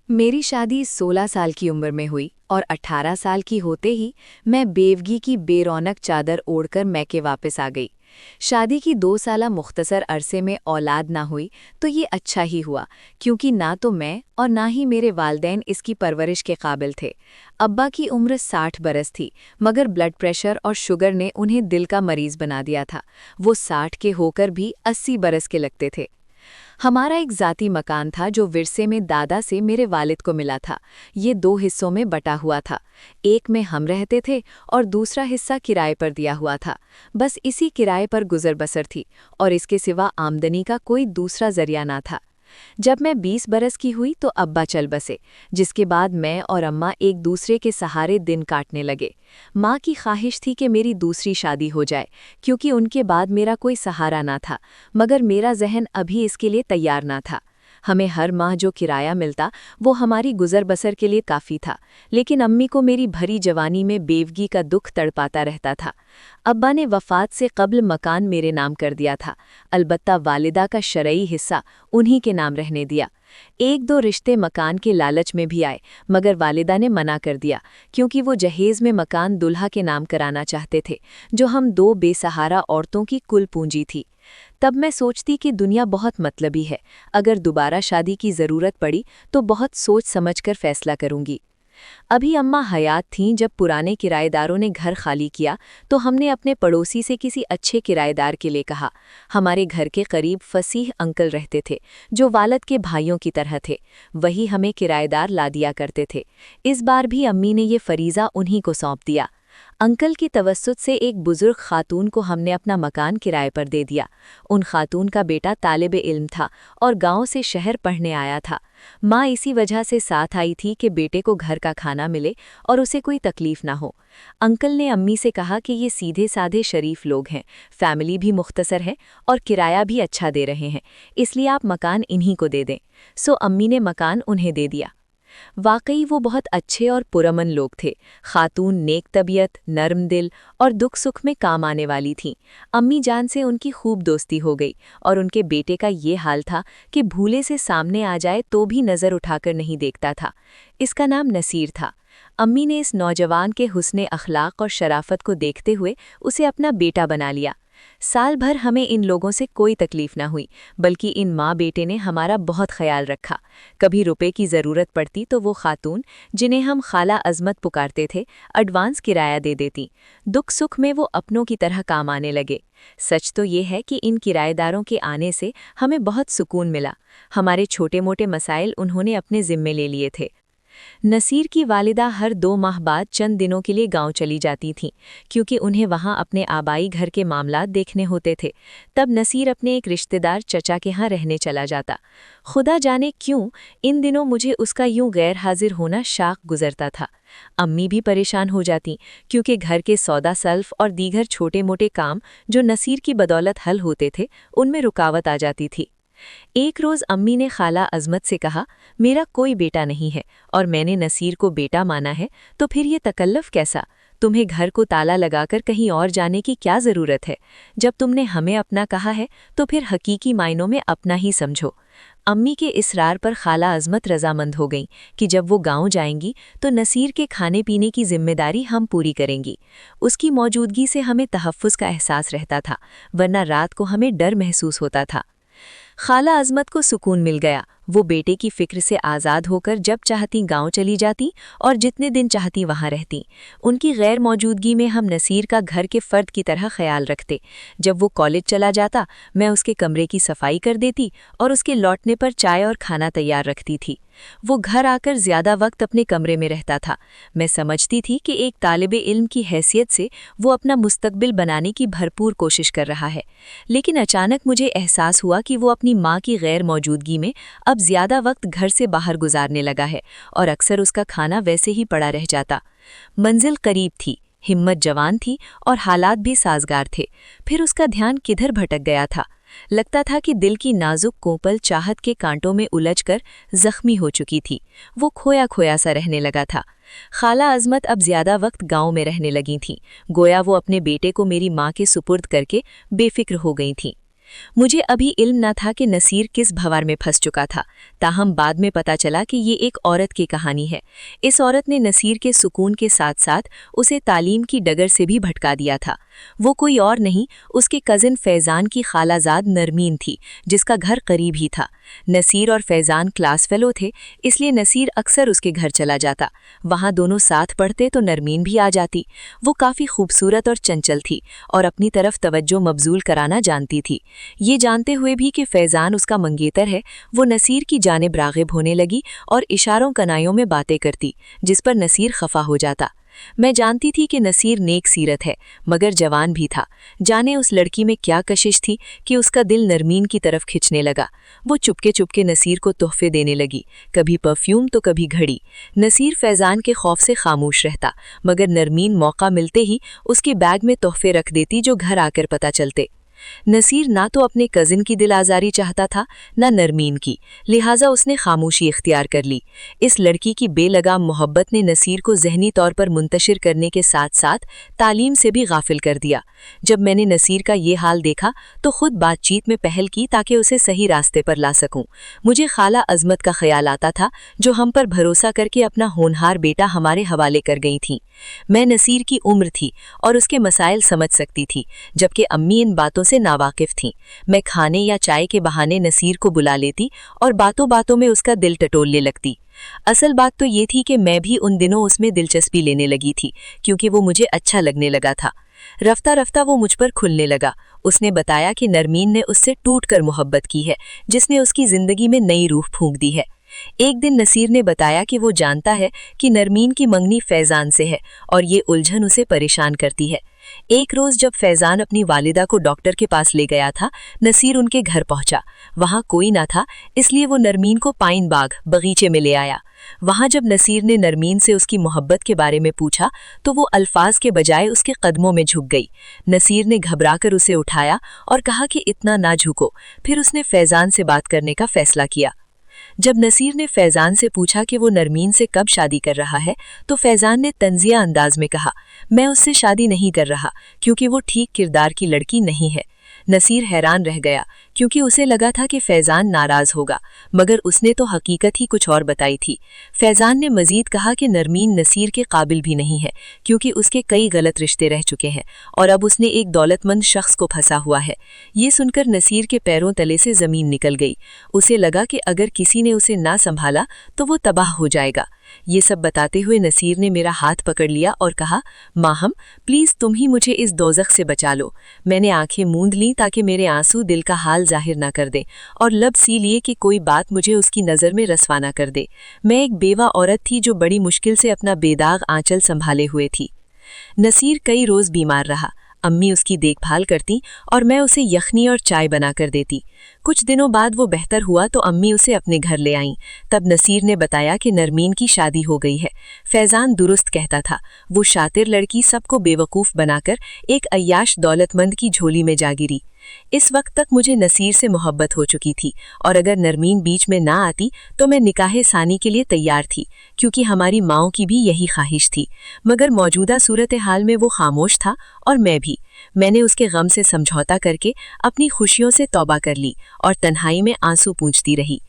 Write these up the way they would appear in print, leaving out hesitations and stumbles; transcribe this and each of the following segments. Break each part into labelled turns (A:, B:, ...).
A: मेरी शादी 16 साल की उम्र में हुई और 18 साल की होते ही मैं बेवगी की बेरौनक चादर ओढ़कर मैके वापस आ गई। शादी की 2 साला मुख्तसर अरसे में औलाद ना हुई तो ये अच्छा ही हुआ, क्योंकि ना तो मैं और ना ही मेरे वालदैन इसकी परवरिश के काबिल थे। अब्बा की उम्र 60 बरस थी, मगर ब्लड प्रेशर और शुगर ने उन्हें दिल का मरीज बना दिया था। वो 60 के होकर भी 80 बरस के लगते थे। हमारा एक ज़ाती मकान था जो विरसे में दादा से मेरे वालिद को मिला था। ये 2 हिस्सों में बटा हुआ था। एक में हम रहते थे और दूसरा हिस्सा किराए पर दिया हुआ था। बस इसी किराए पर गुजर बसर थी और इसके सिवा आमदनी का कोई दूसरा जरिया ना था। जब मैं 20 बरस की हुई तो अब्बा चल बसे, जिसके बाद मैं और अम्मा एक दूसरे के सहारे दिन काटने लगे। माँ की ख्वाहिश थी कि मेरी दूसरी शादी हो जाए, क्योंकि उनके बाद मेरा कोई सहारा ना था, मगर मेरा जहन अभी इसके लिए तैयार ना था। हमें हर माह जो किराया मिलता वो हमारी गुजर बसर के लिए काफ़ी था, लेकिन अम्मी को मेरी भरी जवानी में बेवगी का दुख तड़पाता रहता था। अब्बा ने वफ़ात से कब्ल मकान मेरे नाम कर दिया था, अलबत्ता वालिदा का शरई हिस्सा उन्हीं के नाम रहने दिया। एक दो रिश्ते मकान के लालच में भी आए, मगर वालिदा ने मना कर दिया, क्योंकि वो जहेज़ में मकान दुल्हा के नाम कराना चाहते थे, जो हम दो बेसहारा औरतों की कुल पूंजी थी। तब मैं सोचती कि दुनिया बहुत मतलबी है, अगर दोबारा शादी की ज़रूरत पड़ी तो बहुत सोच समझकर फैसला करूंगी। अभी अम्मा हयात थीं जब पुराने किराएदारों ने घर खाली किया, तो हमने अपने पड़ोसी से किसी अच्छे किराएदार के लिए कहा। हमारे घर के करीब फसीह अंकल रहते थे, जो वालद के भाइयों की तरह थे। वही हमें किराएदार ला दिया करते थे। इस बार भी अम्मी ने ये फरीज़ा उन्हीं को सौंप दिया। अंकल की तवस्सुत से एक बुजुर्ग खातून को हमने अपना मकान किराए पर दे दिया। उन खातून का बेटा तालिब इल्म था और गांव से शहर पढ़ने आया था। माँ इसी वजह से साथ आई थी कि बेटे को घर का खाना मिले और उसे कोई तकलीफ ना हो। अंकल ने अम्मी से कहा कि ये सीधे साधे शरीफ लोग हैं, फैमिली भी मुख्तसर है और किराया भी अच्छा दे रहे हैं, इसलिए आप मकान इन्हीं को दे दें। सो अम्मी ने मकान उन्हें दे दिया। वाकई वो बहुत अच्छे और पुरअमन लोग थे। खातून नेक तबीयत, नर्म दिल और दुख सुख में काम आने वाली थीं। अम्मी जान से उनकी खूब दोस्ती हो गई और उनके बेटे का ये हाल था कि भूले से सामने आ जाए तो भी नज़र उठाकर नहीं देखता था। इसका नाम नसीर था। अम्मी ने इस नौजवान के हुस्ने अखलाक और शराफत को देखते हुए उसे अपना बेटा बना लिया। साल भर हमें इन लोगों से कोई तकलीफ ना हुई, बल्कि इन माँ बेटे ने हमारा बहुत ख्याल रखा। कभी रुपए की ज़रूरत पड़ती तो वो खातून, जिन्हें हम खाला अज़मत पुकारते थे, एडवांस किराया दे देती। दुख सुख में वो अपनों की तरह काम आने लगे। सच तो ये है कि इन किराएदारों के आने से हमें बहुत सुकून मिला। हमारे छोटे मोटे मसाइल उन्होंने अपने ज़िम्मे ले लिए थे। नसीर की वालिदा हर 2 माह बाद चंद दिनों के लिए गांव चली जाती थीं, क्योंकि उन्हें वहां अपने आबाई घर के मामलात देखने होते थे। तब नसीर अपने एक रिश्तेदार चचा के यहाँ रहने चला जाता। खुदा जाने क्यों इन दिनों मुझे उसका यूं गैर हाजिर होना शाक गुजरता था। अम्मी भी परेशान हो जाती, क्योंकि घर के सौदा सल्फ और दीगर छोटे मोटे काम जो नसीर की बदौलत हल होते थे, उनमें रुकावट आ जाती थी। एक रोज़ अम्मी ने खाला अज़मत से कहा, मेरा कोई बेटा नहीं है और मैंने नसीर को बेटा माना है, तो फिर ये तकल्लुफ़ कैसा? तुम्हें घर को ताला लगाकर कहीं और जाने की क्या ज़रूरत है? जब तुमने हमें अपना कहा है तो फिर हकीकी मायनों में अपना ही समझो। अम्मी के इसरार पर खाला अज़मत रज़ामंद हो गईं कि जब वो गांव जाएंगी तो नसीर के खाने पीने की जिम्मेदारी हम पूरी करेंगी। उसकी मौजूदगी से हमें तहफ़्फ़ुज़ का एहसास रहता था, वरना रात को हमें डर महसूस होता था। खाला अज़मत को सुकून मिल गया। वो बेटे की फिक्र से आज़ाद होकर जब चाहती गांव चली जाती और जितने दिन चाहती वहां रहती। उनकी गैर मौजूदगी में हम नसीर का घर के फ़र्द की तरह ख्याल रखते। जब वो कॉलेज चला जाता, मैं उसके कमरे की सफाई कर देती और उसके लौटने पर चाय और खाना तैयार रखती थी। वो घर आकर ज़्यादा वक्त अपने कमरे में रहता था। मैं समझती थी कि एक तालिबे इल्म की हैसियत से वो अपना मुस्तकबिल बनाने की भरपूर कोशिश कर रहा है। लेकिन अचानक मुझे एहसास हुआ कि वो अपनी माँ की गैर मौजूदगी में अब ज़्यादा वक्त घर से बाहर गुजारने लगा है और अक्सर उसका खाना वैसे ही पड़ा रह जाता। मंजिल करीब थी, हिम्मत जवान थी और हालात भी साजगार थे, फिर उसका ध्यान किधर भटक गया था। लगता था कि दिल की नाजुक कोपल चाहत के कांटों में उलझकर जख्मी हो चुकी थी। वो खोया खोया सा रहने लगा था। खाला अज़मत अब ज़्यादा वक्त गांव में रहने लगी थीं, गोया वो अपने बेटे को मेरी माँ के सुपुर्द करके बेफिक्र हो गई थीं।
B: मुझे अभी इल्म न था कि नसीर किस भंवर में फंस चुका था, ताहम बाद में पता चला कि ये एक औरत की कहानी है। इस औरत ने नसीर के सुकून के साथ साथ उसे तालीम की डगर से भी भटका दिया था। वो कोई और नहीं, उसके कज़िन फैज़ान की खालाजाद नरमीन थी, जिसका घर करीब ही था। नसीर और फैज़ान क्लास फेलो थे, इसलिए नसीर अक्सर उसके घर चला जाता। वहाँ दोनों साथ पढ़ते तो नरमीन भी आ जाती। वो काफ़ी खूबसूरत और चंचल थी और अपनी तरफ तवज्जो मबजूल कराना जानती थी। ये जानते हुए भी कि फैज़ान उसका मंगेतर है, वो नसीर की जानिब राग़िब होने लगी और इशारों कनायों में बातें करती, जिस पर नसीर खफा हो जाता। मैं जानती थी कि नसीर नेक सीरत है, मगर जवान भी था। जाने उस लड़की में क्या कशिश थी कि उसका दिल नरमीन की तरफ खिंचने लगा। वो चुपके चुपके नसीर को तोहफे देने लगी, कभी परफ्यूम तो कभी घड़ी। नसीर फैज़ान के खौफ से खामोश रहता, मगर नरमीन मौका मिलते ही उसके बैग में तोहफे रख देती जो घर आकर पता चलते। नसीर ना तो अपने कज़िन की दिल आज़ारी चाहता था, ना नरमीन की, लिहाजा उसने खामोशी इख्तियार कर ली। इस लड़की की बेलगाम मोहब्बत ने नसीर को ज़हनी तौर पर मुंतशिर करने के साथ साथ तालीम से भी गाफिल कर दिया। जब मैंने नसीर का ये हाल देखा तो खुद बातचीत में पहल की ताकि उसे सही रास्ते पर ला सकूं। मुझे खाला अज़मत का ख्याल आता था, जो हम पर भरोसा करके अपना होनहार बेटा हमारे हवाले कर गई थीं। मैं नसीर की उम्र थी और उसके मसाइल समझ सकती थी, जबकि अम्मी इन बातों से नावाकिफ थीं। मैं खाने या चाय के बहाने नसीर को बुला लेती और बातों बातों में उसका दिल टटोलने लगती। असल बात तो ये थी कि मैं भी उन दिनों उसमें दिलचस्पी लेने लगी थी, क्योंकि वो मुझे अच्छा लगने लगा था। रफ्ता रफ्ता वो मुझ पर खुलने लगा। उसने बताया कि नरमीन ने उससे टूटकर मोहब्बत की है, जिसने उसकी जिंदगी में नई रूह फूंक दी है। एक दिन नसीर ने बताया कि वो जानता है कि नरमीन की मंगनी फैज़ान से है और ये उलझन उसे परेशान करती है। एक रोज़ जब फैज़ान अपनी वालिदा को डॉक्टर के पास ले गया था, नसीर उनके घर पहुंचा। वहाँ कोई ना था, इसलिए वो नरमीन को पाइन बाग बगीचे में ले आया। वहाँ जब नसीर ने नरमीन से उसकी मोहब्बत के बारे में पूछा तो वो अल्फाज के बजाय उसके कदमों में झुक गई। नसीर ने घबराकर उसे उठाया और कहा कि इतना ना झुको। फिर उसने फैज़ान से बात करने का फैसला किया। जब नसीर ने फैज़ान से पूछा कि वो नरमीन से कब शादी कर रहा है, तो फैज़ान ने तंजिया अंदाज में कहा, मैं उससे शादी नहीं कर रहा, क्योंकि वो ठीक किरदार की लड़की नहीं है। नसीर हैरान रह गया, क्योंकि उसे लगा था कि फैज़ान नाराज़ होगा, मगर उसने तो हकीकत ही कुछ और बताई थी। फैज़ान ने मज़ीद कहा कि नरमीन नसीर के काबिल भी नहीं है, क्योंकि उसके कई गलत रिश्ते रह चुके हैं और अब उसने एक दौलतमंद शख्स को फंसा हुआ है। ये सुनकर नसीर के पैरों तले से ज़मीन निकल गई। उसे लगा कि अगर किसी ने उसे ना संभाला तो वो तबाह हो जाएगा। ये सब बताते हुए नसीर ने मेरा हाथ पकड़ लिया और कहा, माहम प्लीज़ तुम ही मुझे इस दोज़ख से बचा लो। मैंने आंखें मूंद लीं ताकि मेरे आंसू दिल का हाल जाहिर ना कर दे, और लब सी लिए कि कोई बात मुझे उसकी नज़र में रसवा ना कर दे। मैं एक बेवा औरत थी जो बड़ी मुश्किल से अपना बेदाग आंचल संभाले हुए थी। नसीर कई रोज़ बीमार रहा। अम्मी उसकी देखभाल करती और मैं उसे यखनी और चाय बना कर देती। कुछ दिनों बाद वो बेहतर हुआ तो अम्मी उसे अपने घर ले आईं। तब नसीर ने बताया कि नरमीन की शादी हो गई है। फैज़ान दुरुस्त कहता था। वो शातिर लड़की सबको बेवकूफ़ बनाकर एक अय्याश दौलतमंद की झोली में जा गिरी। इस वक्त तक मुझे नसीर से मोहब्बत हो चुकी थी, और अगर नरमीन बीच में ना आती तो मैं निकाह सानी के लिए तैयार थी, क्योंकि हमारी माँओं की भी यही ख्वाहिश थी। मगर मौजूदा सूरत हाल में वो खामोश था और मैं भी। मैंने उसके गम से समझौता करके अपनी खुशियों से तौबा कर ली और तन्हाई में आंसू पूंछती रही।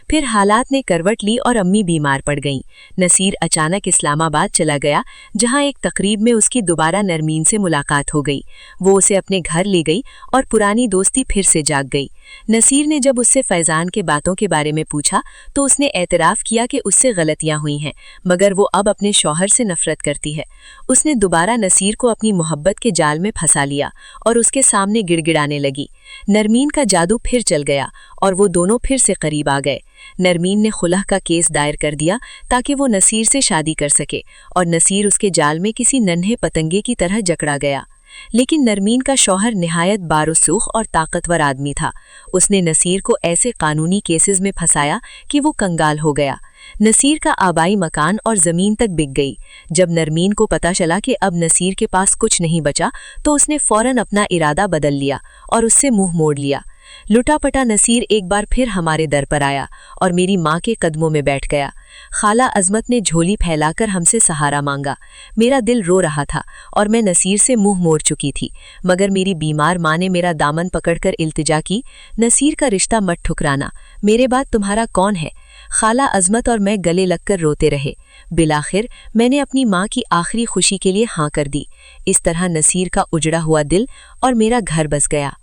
B: फिर हालात ने करवट ली और अम्मी बीमार पड़ गईं। नसीर अचानक इस्लामाबाद चला गया, जहां एक तकरीब में उसकी दोबारा नरमीन से मुलाकात हो गई। वो उसे अपने घर ले गई और पुरानी दोस्ती फिर से जाग गई। नसीर ने जब उससे फैज़ान के बातों के बारे में पूछा तो उसने एतराफ़ किया कि उससे गलतियां हुई हैं, मगर वो अब अपने शौहर से नफरत करती है। उसने दोबारा नसीर को अपनी मोहब्बत के जाल में फंसा लिया और उसके सामने गिड़गिड़ाने लगी। नरमीन का जादू फिर चल गया और वो दोनों फिर से करीब आ गए। नरमीन ने खुलह का केस दायर कर दिया ताकि वो नसीर से शादी कर सके, और नसीर उसके जाल में किसी नन्हे पतंगे की तरह जकड़ा गया। लेकिन नरमीन का शौहर निहायत बारुसूख और ताकतवर आदमी था। उसने नसीर को ऐसे कानूनी केसेस में फंसाया कि वो कंगाल हो गया। नसीर का आबाई मकान और ज़मीन तक बिक गई। जब नरमीन को पता चला कि अब नसीर के पास कुछ नहीं बचा तो उसने फ़ौरन अपना इरादा बदल लिया और उससे मुंह मोड़ लिया। लुटा पटा नसीर एक बार फिर हमारे दर पर आया और मेरी माँ के कदमों में बैठ गया। खाला अजमत ने झोली फैलाकर हमसे सहारा मांगा। मेरा दिल रो रहा था और मैं नसीर से मुंह मोड़ चुकी थी, मगर मेरी बीमार माँ ने मेरा दामन पकड़कर इल्तिजा की, नसीर का रिश्ता मत ठुकराना, मेरे बाद तुम्हारा कौन है। खाला अजमत और मैं गले लगकर रोते रहे। बिलाखिर मैंने अपनी माँ की आखिरी खुशी के लिए हाँ कर दी। इस तरह नसीर का उजड़ा हुआ दिल और मेरा घर बस गया।